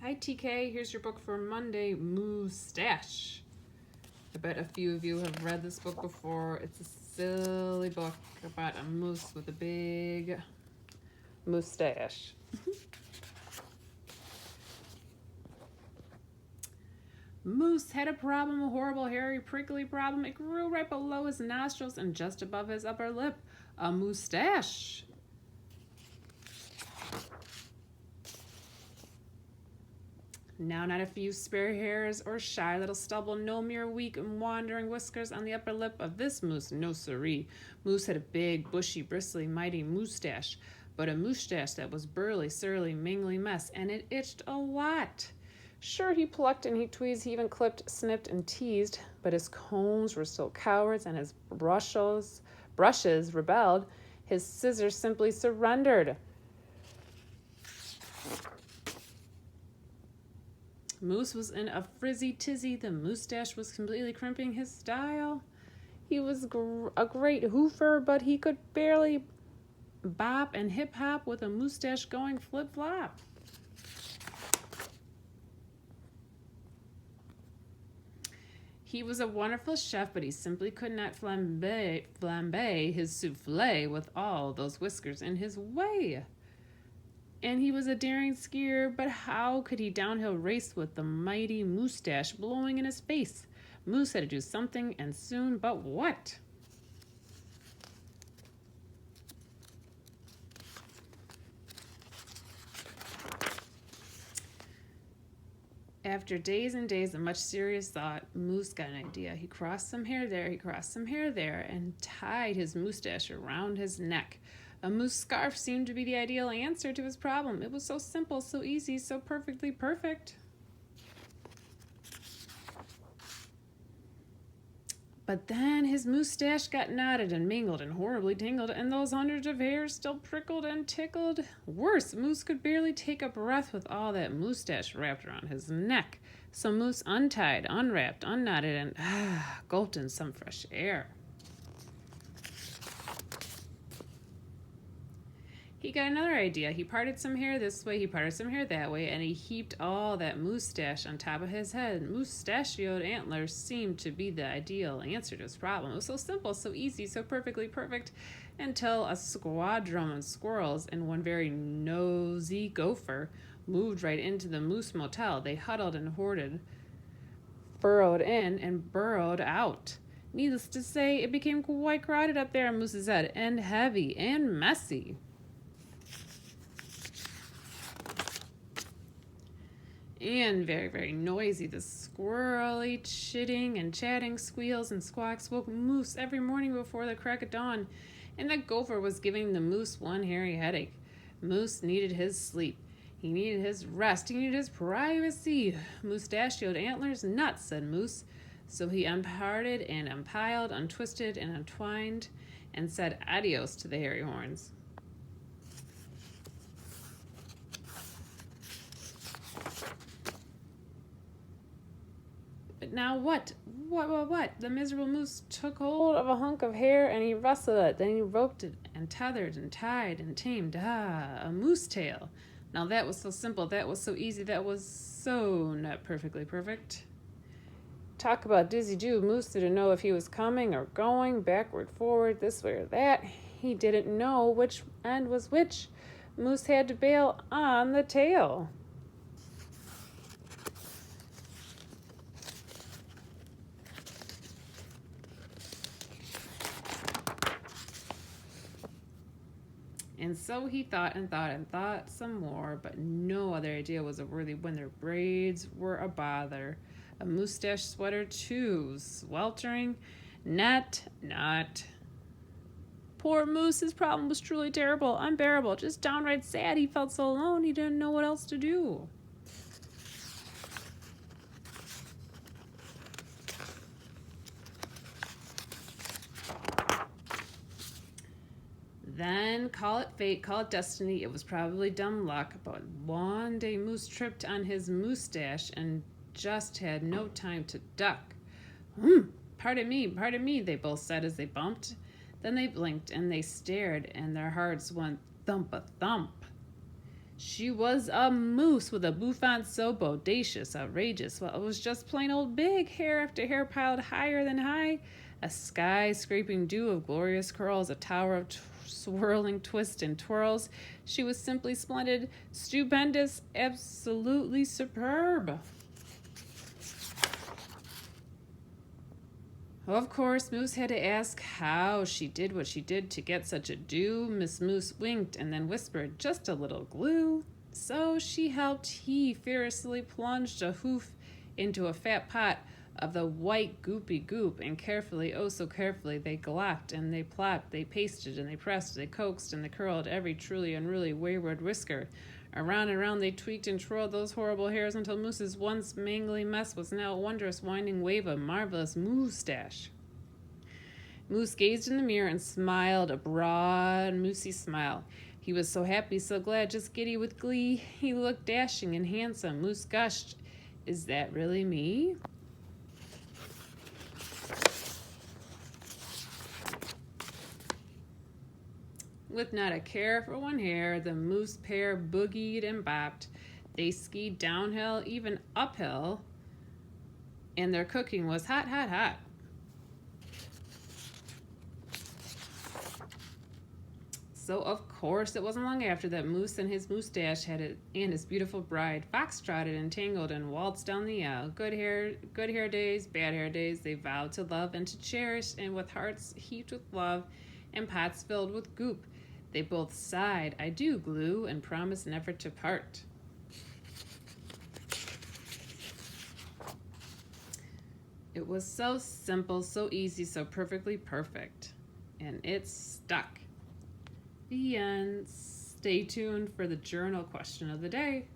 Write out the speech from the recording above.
Hi TK, here's your book for Monday, Moustache. I bet a few of you have read this book before. It's a silly book about a moose with a big mustache. Moose had a problem, a horrible, hairy, prickly problem. It grew right below his nostrils and just above his upper lip. A moustache. Now not a few spare hairs or shy little stubble, no mere weak and wandering whiskers on the upper lip of this moose, no siree. Moose had a big, bushy, bristly, mighty moustache, but a moustache that was burly, surly, mingly mess, and it itched a lot. Sure, he plucked and he tweezed, he even clipped, snipped, and teased, but his combs were still cowards, and his brushes rebelled. His scissors simply surrendered. Moose was in a frizzy tizzy. The moustache was completely crimping his style. He was a great hoofer, but he could barely bop and hip hop with a moustache going flip flop. He was a wonderful chef, but he simply could not flambe his souffle with all those whiskers in his way. And he was a daring skier, but how could he downhill race with the mighty moustache blowing in his face? Moose had to do something, and soon, but what? After days and days of much serious thought, Moose got an idea. He crossed some hair there, and tied his moustache around his neck. A moose scarf seemed to be the ideal answer to his problem. It was so simple, so easy, so perfectly perfect. But then his moustache got knotted and mingled and horribly tangled, and those hundreds of hairs still prickled and tickled. Worse, Moose could barely take a breath with all that moustache wrapped around his neck. So Moose untied, unwrapped, unknotted, and gulped in some fresh air. He got another idea. He parted some hair this way, he parted some hair that way, and he heaped all that moustache on top of his head. Moustachioed antlers seemed to be the ideal answer to his problem. It was so simple, so easy, so perfectly perfect, until a squadron of squirrels and one very nosy gopher moved right into the Moose Motel. They huddled and hoarded, burrowed in and burrowed out. Needless to say, it became quite crowded up there on Moose's head, and heavy and messy. And very, very noisy. The squirrely chitting and chatting squeals and squawks woke Moose every morning before the crack of dawn, and the gopher was giving the moose one hairy headache. Moose needed his sleep. He needed his rest. He needed his privacy. Moustachioed antlers nuts, said Moose. So he unparted and unpiled, untwisted and untwined, and said adios to the hairy horns. But now what? What? The miserable moose took hold of a hunk of hair and he rustled it. Then he roped it and tethered and tied and tamed. A moose tail. Now that was so simple. That was so easy. That was so not perfectly perfect. Talk about dizzy do. Moose didn't know if he was coming or going, backward, forward, this way or that. He didn't know which end was which. Moose had to bail on the tail. And so he thought and thought and thought some more, but no other idea was a worthy when their braids were a bother. A moustache sweater too, sweltering, not. Poor Moose, his problem was truly terrible, unbearable, just downright sad. He felt so alone, he didn't know what else to do. Then call it fate, call it destiny. It was probably dumb luck, but one day Moose tripped on his moustache and just had no time to duck. Pardon me, they both said as they bumped. Then they blinked and they stared, and their hearts went thump-a-thump. She was a moose with a bouffant so bodacious, outrageous. Well, it was just plain old big, hair after hair piled higher than high. A sky-scraping dew of glorious curls, a tower of swirling twists and twirls. She was simply splendid, stupendous, absolutely superb. Of course, Moose had to ask how she did what she did to get such a do. Miss Moose winked and then whispered, "Just a little glue." So she helped. He fiercely plunged a hoof into a fat pot of the white goopy goop, and carefully, oh so carefully, they glopped and they plopped, they pasted and they pressed, they coaxed and they curled every truly unruly wayward whisker. Around and around they tweaked and twirled those horrible hairs until Moose's once mangly mess was now a wondrous winding wave of marvelous moustache. Moose gazed in the mirror and smiled a broad, moosey smile. He was so happy, so glad, just giddy with glee. He looked dashing and handsome. Moose gushed, "Is that really me?" With not a care for one hair, the moose pair boogied and bopped. They skied downhill, even uphill, and their cooking was hot, hot, hot. So, of course, it wasn't long after that Moose and his moustache and his beautiful bride foxtrotted and tangled and waltzed down the aisle. Good hair days, bad hair days, they vowed to love and to cherish, and with hearts heaped with love and pots filled with goop, they both sighed, "I do, Glue," and promised never to part. It was so simple, so easy, so perfectly perfect. And it stuck. The end. Stay tuned for the journal question of the day.